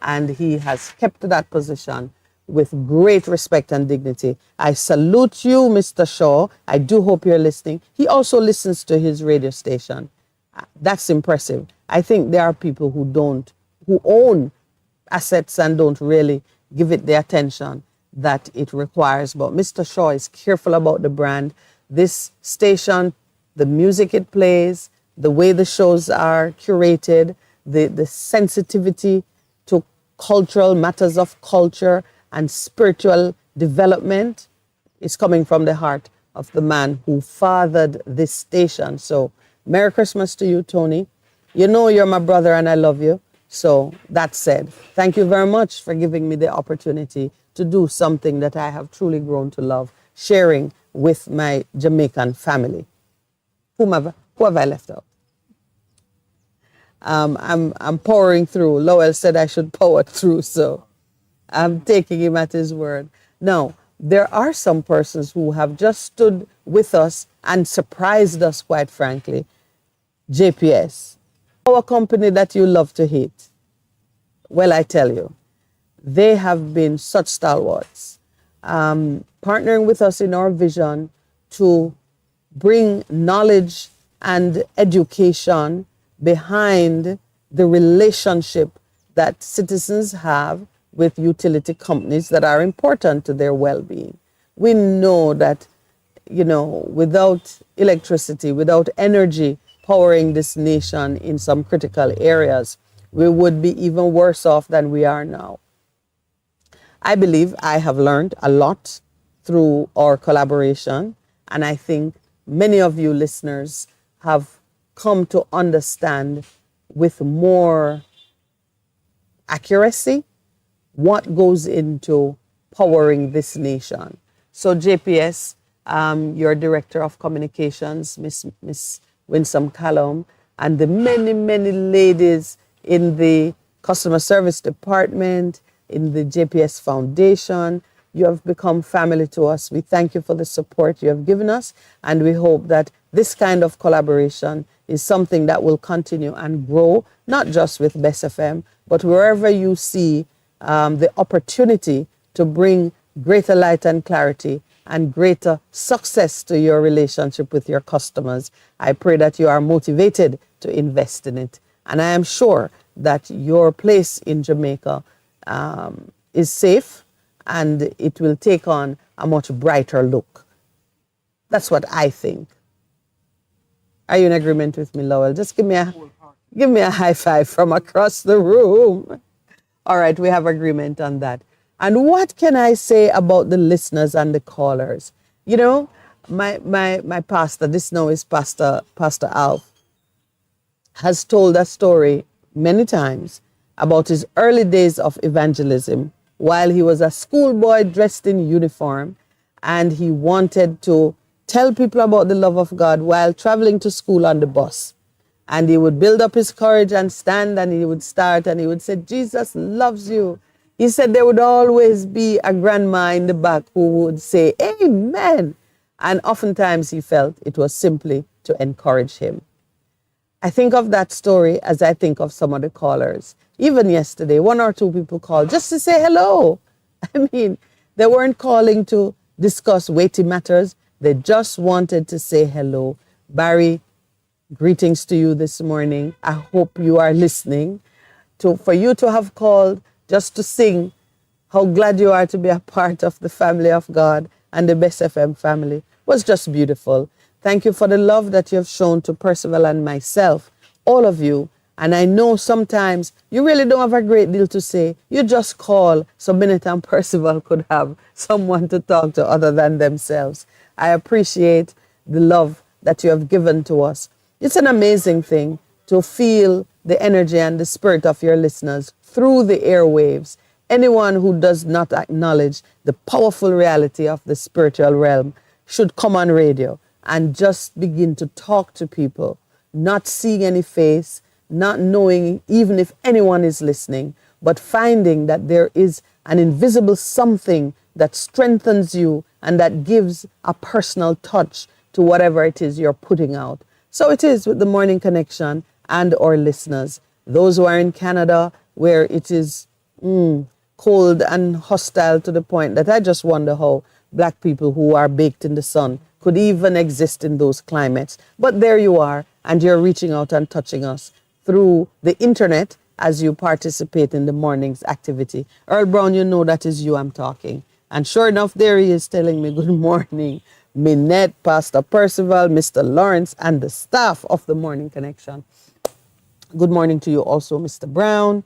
and he has kept to that position with great respect and dignity. I salute you, Mr. Shaw. I do hope you're listening. He also listens to his radio station. That's impressive. I think there are people who own assets and don't really give it the attention that it requires. But Mr. Shaw is careful about the brand. This station, the music it plays, the way the shows are curated, the sensitivity to cultural matters of culture and spiritual development is coming from the heart of the man who fathered this station. So Merry Christmas to you, Tony. You know you're my brother and I love you. So that said, thank you very much for giving me the opportunity to do something that I have truly grown to love, sharing with my Jamaican family. Who have I left out? I'm powering through. Lowell said I should power through, so I'm taking him at his word. Now, there are some persons who have just stood with us and surprised us, quite frankly. JPS, our company that you love to hate. Well, I tell you, they have been such stalwarts, partnering with us in our vision to bring knowledge and education behind the relationship that citizens have with utility companies that are important to their well-being. We know that, without electricity, without energy powering this nation in some critical areas, we would be even worse off than we are now. I believe I have learned a lot through our collaboration, and I think many of you listeners have come to understand with more accuracy what goes into powering this nation. So JPS, your Director of Communications, Miss Winsome Callum, and the many, many ladies in the Customer Service Department, in the JPS Foundation, you have become family to us. We thank you for the support you have given us, and we hope that this kind of collaboration is something that will continue and grow, not just with Best FM, but wherever you see the opportunity to bring greater light and clarity and greater success to your relationship with your customers. I pray that you are motivated to invest in it. And I am sure that your place in Jamaica is safe and it will take on a much brighter look. That's what I think. Are you in agreement with me, Lowell? Just give me a high five from across the room. All right, we have agreement on that. And what can I say about the listeners and the callers? You know, my pastor, this now is Pastor Alf, has told a story many times about his early days of evangelism while he was a schoolboy dressed in uniform, and he wanted to tell people about the love of God while traveling to school on the bus. And he would build up his courage and stand, and he would start and he would say, Jesus loves you. He said there would always be a grandma in the back who would say, Amen. And oftentimes he felt it was simply to encourage him. I think of that story as I think of some of the callers. Even yesterday, 1 or 2 people called just to say hello. I mean, they weren't calling to discuss weighty matters. They just wanted to say hello. Barry, greetings to you this morning. I hope you are listening. For you to have called just to sing how glad you are to be a part of the family of God and the Best FM family was just beautiful. Thank you for the love that you have shown to Percival and myself, all of you. And I know sometimes you really don't have a great deal to say. You just call so Minute and Percival could have someone to talk to other than themselves. I appreciate the love that you have given to us. It's an amazing thing to feel the energy and the spirit of your listeners through the airwaves. Anyone who does not acknowledge the powerful reality of the spiritual realm should come on radio and just begin to talk to people, not seeing any face, not knowing even if anyone is listening, but finding that there is an invisible something that strengthens you and that gives a personal touch to whatever it is you're putting out. So it is with the Morning Connection and our listeners. Those who are in Canada, where it is cold and hostile to the point that I just wonder how black people who are baked in the sun could even exist in those climates. But there you are, and you're reaching out and touching us through the internet as you participate in the morning's activity. Earl Brown, you know that is you I'm talking. And sure enough, there he is telling me good morning. Minette, Pastor Percival, Mr. Lawrence, and the staff of the Morning Connection. Good morning to you also, Mr. Brown,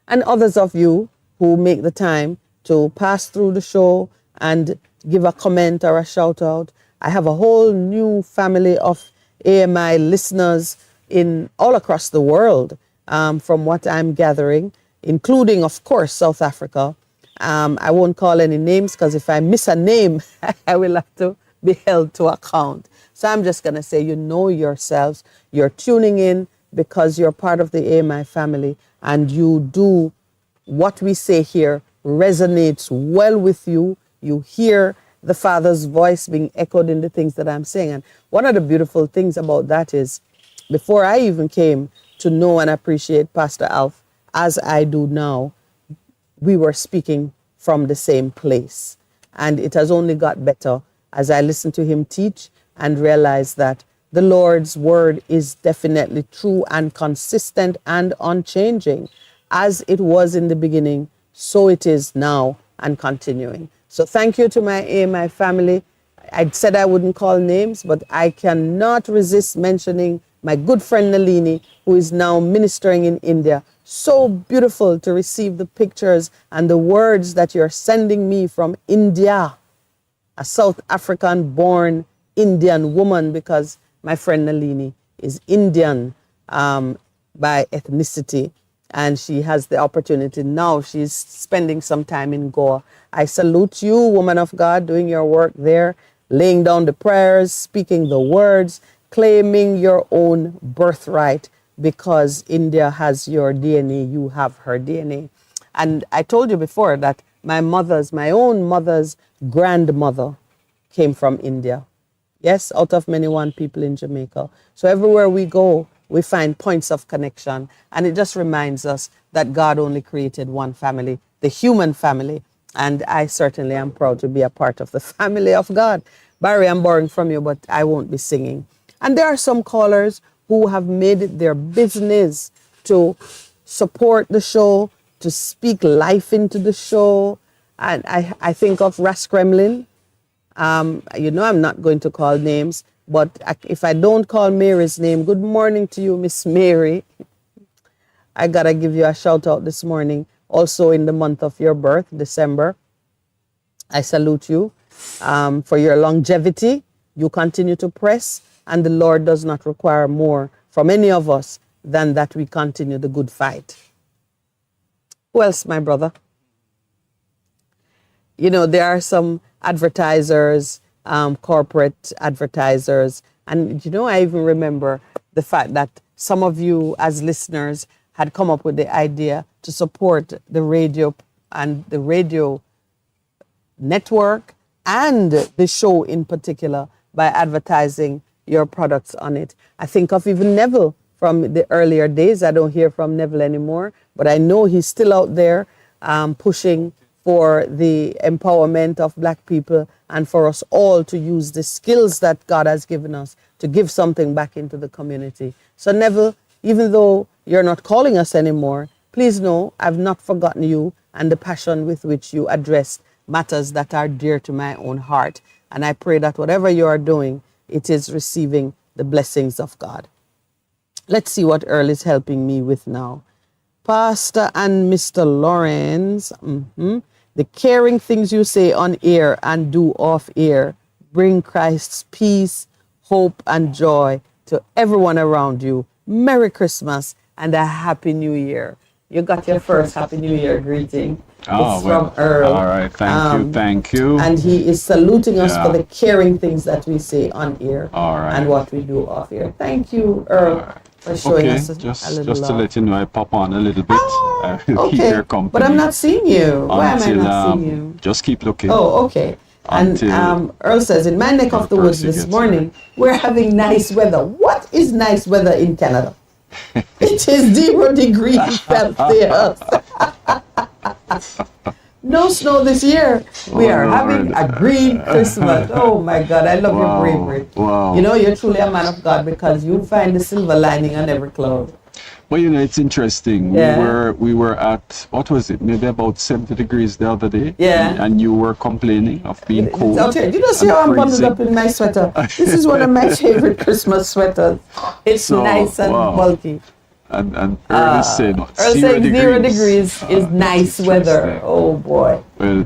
and others of you who make the time to pass through the show and give a comment or a shout out. I have a whole new family of AMI listeners in all across the world, from what I'm gathering, including, of course, South Africa. I won't call any names because if I miss a name, I will have to be held to account. So I'm just going to say, you know yourselves, you're tuning in because you're part of the AMI family, and you do what we say here resonates well with you. You hear the Father's voice being echoed in the things that I'm saying. And one of the beautiful things about that is, before I even came to know and appreciate Pastor Alf, as I do now, we were speaking from the same place. And it has only got better as I listened to him teach and realized that the Lord's word is definitely true and consistent and unchanging. As it was in the beginning, so it is now and continuing. So thank you to my AMI family. I said I wouldn't call names, but I cannot resist mentioning my good friend Nalini, who is now ministering in India. So beautiful to receive the pictures and the words that you're sending me from India, a South African born Indian woman, because my friend Nalini is Indian by ethnicity, and she has the opportunity now. She's spending some time in Goa. I salute you, woman of God, doing your work there, laying down the prayers, speaking the words, claiming your own birthright, because India has your DNA, you have her DNA. And I told you before that my own mother's grandmother came from India. Yes, out of many one people in Jamaica. So everywhere we go, we find points of connection. And it just reminds us that God only created one family, the human family. And I certainly am proud to be a part of the family of God. Barry, I'm borrowing from you, but I won't be singing. And there are some callers who have made it their business to support the show, to speak life into the show. And I think of Ras Kremlin. You know, I'm not going to call names, but if I don't call Mary's name, good morning to you, Miss Mary. I got to give you a shout out this morning. Also in the month of your birth, December. I salute you for your longevity. You continue to press, and the Lord does not require more from any of us than that we continue the good fight. Who else, my brother? You know, there are some advertisers, corporate advertisers. And, you know, I even remember the fact that some of you as listeners had come up with the idea to support the radio and the radio network and the show in particular by advertising your products on it. I think of even Neville from the earlier days. I don't hear from Neville anymore, but I know he's still out there pushing for the empowerment of Black people and for us all to use the skills that God has given us to give something back into the community. So Neville, even though you're not calling us anymore, please know I've not forgotten you and the passion with which you address matters that are dear to my own heart. And I pray that whatever you are doing, it is receiving the blessings of God. Let's see what Earl is helping me with now. Pastor and Mr. Lawrence, the caring things you say on air and do off air bring Christ's peace, hope, and joy to everyone around you. Merry Christmas and a Happy New Year. You got your first Happy New Year greeting. It's from Earl. All right, thank you. And he is saluting us for the caring things that we say on air and what we do off air. Thank you, Earl, for showing us a little just to love. let you know, I pop on a little bit. Okay, keep your company. but I'm not seeing you. Why am I not seeing you? Just keep looking. Oh, okay. And Earl says, in my neck of the woods this morning, we're having nice weather. What is nice weather in Canada? It is 0 degrees Celsius. No snow this year. We Oh, are having Lord. a green Christmas. Oh my God, I love your Wow. bravery. Wow. You know, you're truly a man of God because you find the silver lining on every cloud. Well, it's interesting. Yeah. We were at, what was it? Maybe about 70 degrees the other day. Yeah. And you were complaining of being cold. Okay, you don't see and how I'm bundled freezing. up in my sweater. This is one of my favorite Christmas sweaters. It's So, nice and wow. bulky. And Earl is saying what? Earl 0 saying degrees. 0 degrees is That's nice weather. interesting. Oh boy. Well,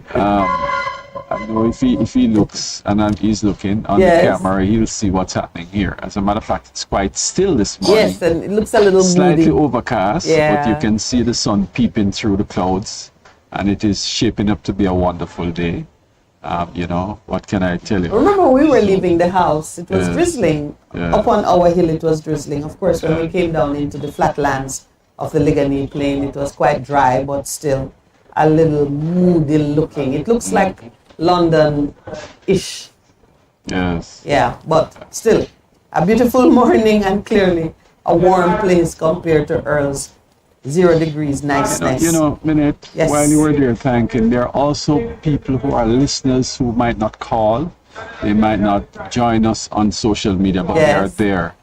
I know if he looks, and he's looking on Yes. the camera, he'll see what's happening here. As a matter of fact, it's quite still this morning. Yes, and it looks a little Slightly moody. overcast, but you Yeah. can see the sun peeping through the clouds, and it is shaping up to be a wonderful day. What can I tell you? Remember, we were leaving the house. It was Yes. drizzling. Yeah. Up on our hill, it was drizzling. Of course, when we came down into the flatlands of the Ligani Plain, it was quite dry, but still a little moody looking. It looks like London-ish. Yes. Yeah, but still a beautiful morning and clearly a warm place compared to Earl's 0 degrees niceness. Minute, Yes. while you were there thanking, there are also people who are listeners who might not call. They might not join us on social media, but they are Yes. there.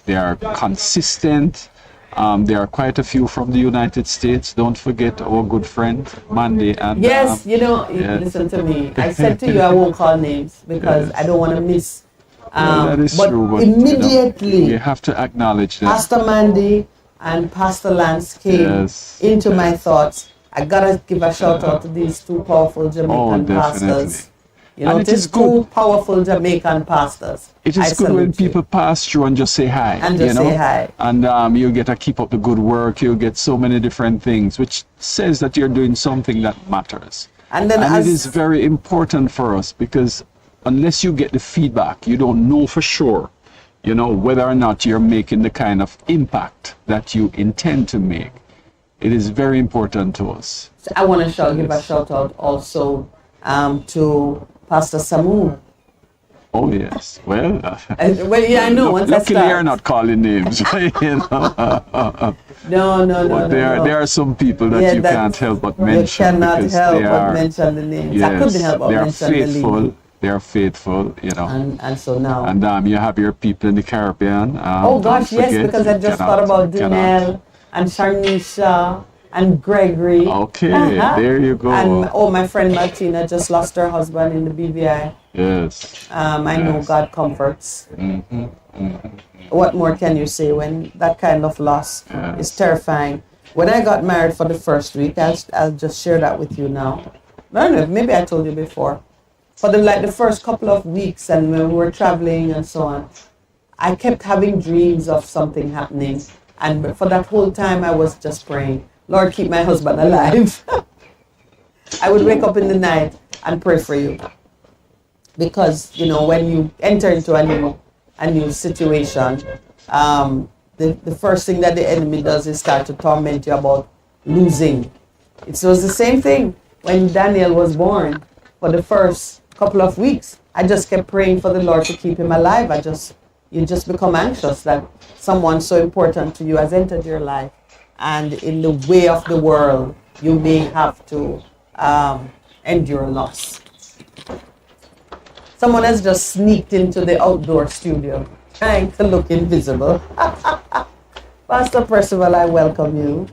They are consistent. There are quite a few from the United States. Don't forget our good friend, Mandy. And, Yes, yes. listen to me. I said to you I won't call names because Yes. I don't want to miss. Well, that is but true, but immediately, we have to acknowledge that. Pastor Mandy and Pastor Lance came Yes, into my yes. thoughts. I gotta give a shout out to these two powerful Jamaican definitely. pastors. And it these is good. two powerful Jamaican pastors. It I is good when salute you. people pass through and just say hi. And just say hi. And you get to keep up the good work. You get so many different things, which says that you're doing something that matters. And then it is very important for us because unless you get the feedback, you don't know for sure, whether or not you're making the kind of impact that you intend to make. It is very important to us. I want to give a shout out also to Pastor Samu. Oh yes. Well. Well, yeah, I know. Once I Luckily, start. you're not calling names. No. But there are some people that Yeah, you that can't help but You mention. cannot because help they but are, mention the names. Yes, I couldn't help but they are mention the faithful. names. They are faithful, And so now. And you have your people in the Caribbean. Oh gosh, don't yes, forget, because I you just cannot- thought about you cannot. Dunelle and Sharnisha and Gregory. Okay, there you go. And my friend Martina just lost her husband in the BVI. Yes. I know Yes. God comforts. What more can you say when that kind of loss is terrifying? When I got married for the first week, I'll just share that with you now. I don't know, maybe I told you before. For the first couple of weeks and when we were traveling and so on, I kept having dreams of something happening. And for that whole time, I was just praying, Lord, keep my husband alive. I would wake up in the night and pray for you. Because, when you enter into a new situation, the first thing that the enemy does is start to torment you about losing. It was the same thing when Daniel was born. For the first couple of weeks, I just kept praying for the Lord to keep him alive. You just become anxious that someone so important to you has entered your life. And in the way of the world, you may have to endure loss. Someone has just sneaked into the outdoor studio, trying to look invisible. Pastor Percival, I welcome you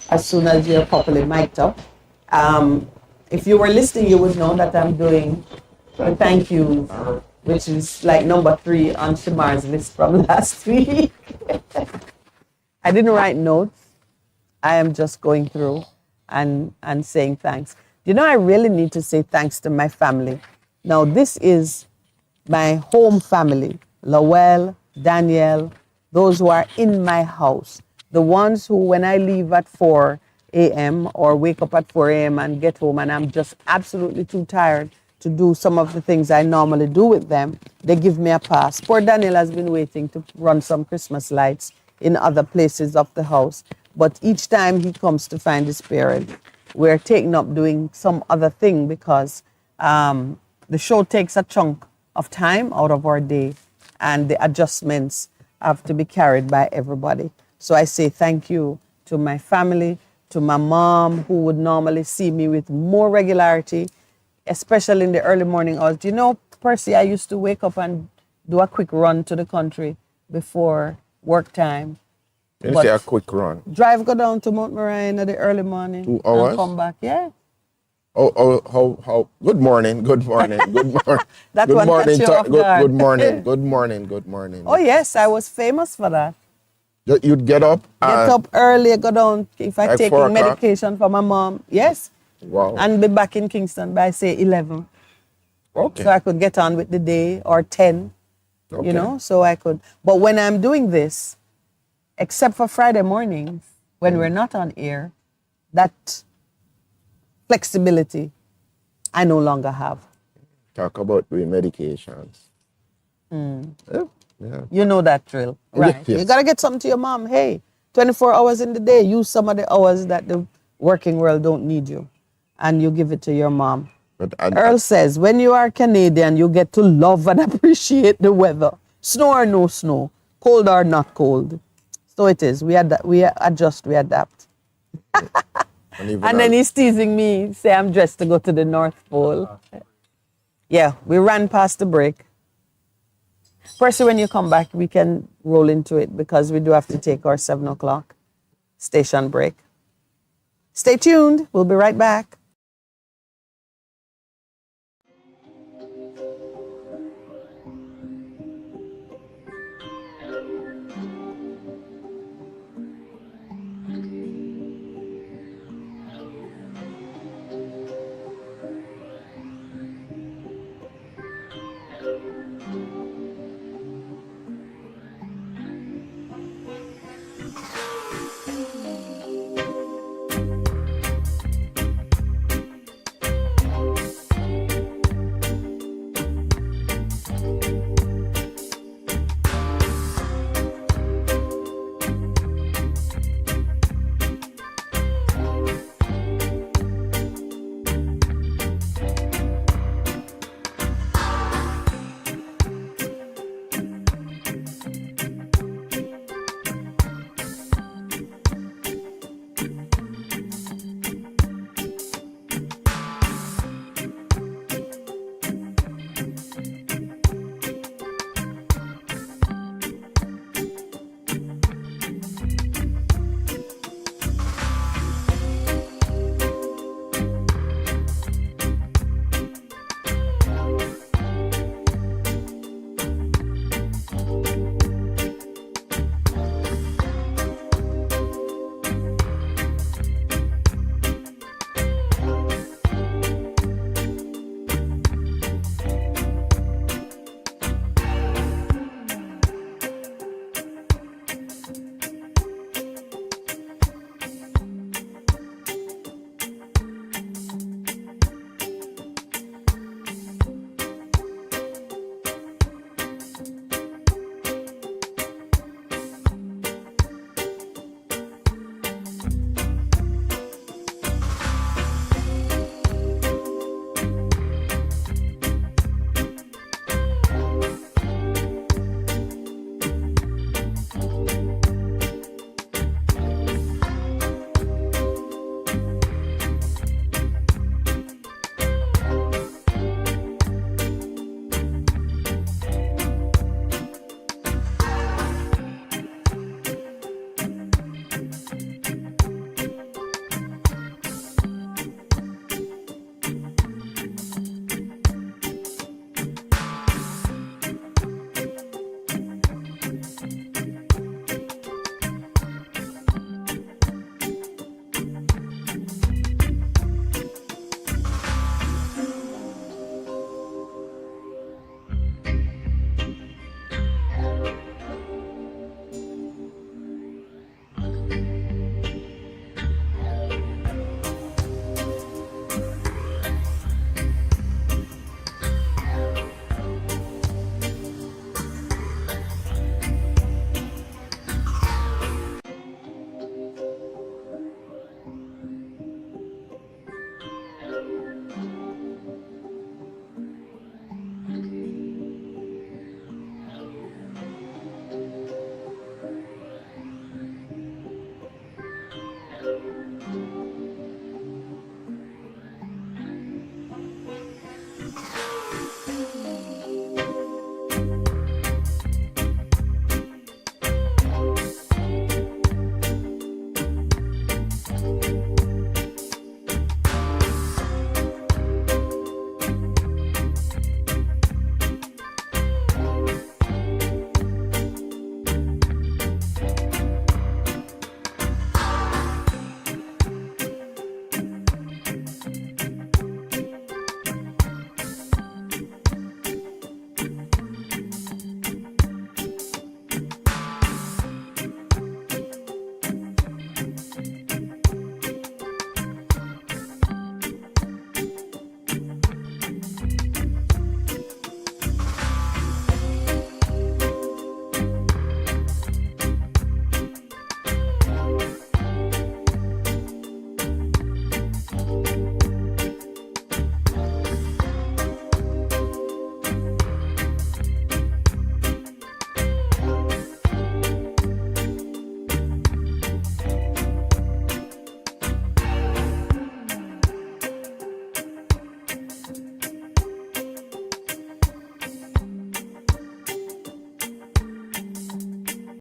as soon as you're properly mic'd up. If you were listening, you would know that I'm doing a thank you, which is like number 3 on Shimar's list from last week. I didn't write notes. I am just going through and saying thanks. I really need to say thanks to my family. Now, this is my home family, Lowell, Danielle, those who are in my house, the ones who, when I leave at 4 a.m. or wake up at 4 a.m. and get home and I'm just absolutely too tired to do some of the things I normally do with them, they give me a pass. Poor Daniel has been waiting to run some Christmas lights in other places of the house, but each time he comes to find his parent, we're taken up doing some other thing because the show takes a chunk of time out of our day and the adjustments have to be carried by everybody. So I say thank you to my family, to my mom, who would normally see me with more regularity, especially in the early morning hours. Do you know, Percy, I used to wake up and do a quick run to the country before work time. You say a quick run. Drive, go down to Mount Mariah in the early morning. 2 hours? And come back, yeah. How? Good morning, good morning, good morning. That good one morning, catch you off guard. good morning, good morning, good morning. Oh, yes, I was famous for that. You'd get up? Get up early, go down. If I Like take 4 o'clock? medication for my mom, yes. Wow. And be back in Kingston by, say, 11. Okay. So I could get on with the day, or 10, Okay. you know, so I could. But when I'm doing this, except for Friday mornings, when we're not on air, that flexibility I no longer have. Talk about doing medications. Yeah. You know that drill, right? Yes. You got to get something to your mom. Hey, 24 hours in the day, use some of the hours that the working world don't need you, and you give it to your mom. But Earl says, when you are Canadian, you get to love and appreciate the weather. Snow or no snow, cold or not cold. So it is. We adjust, we adapt. And then he's teasing me, say I'm dressed to go to the North Pole. Yeah, we ran past the break. Percy, when you come back, we can roll into it because we do have to take our 7 o'clock station break. Stay tuned. We'll be right back.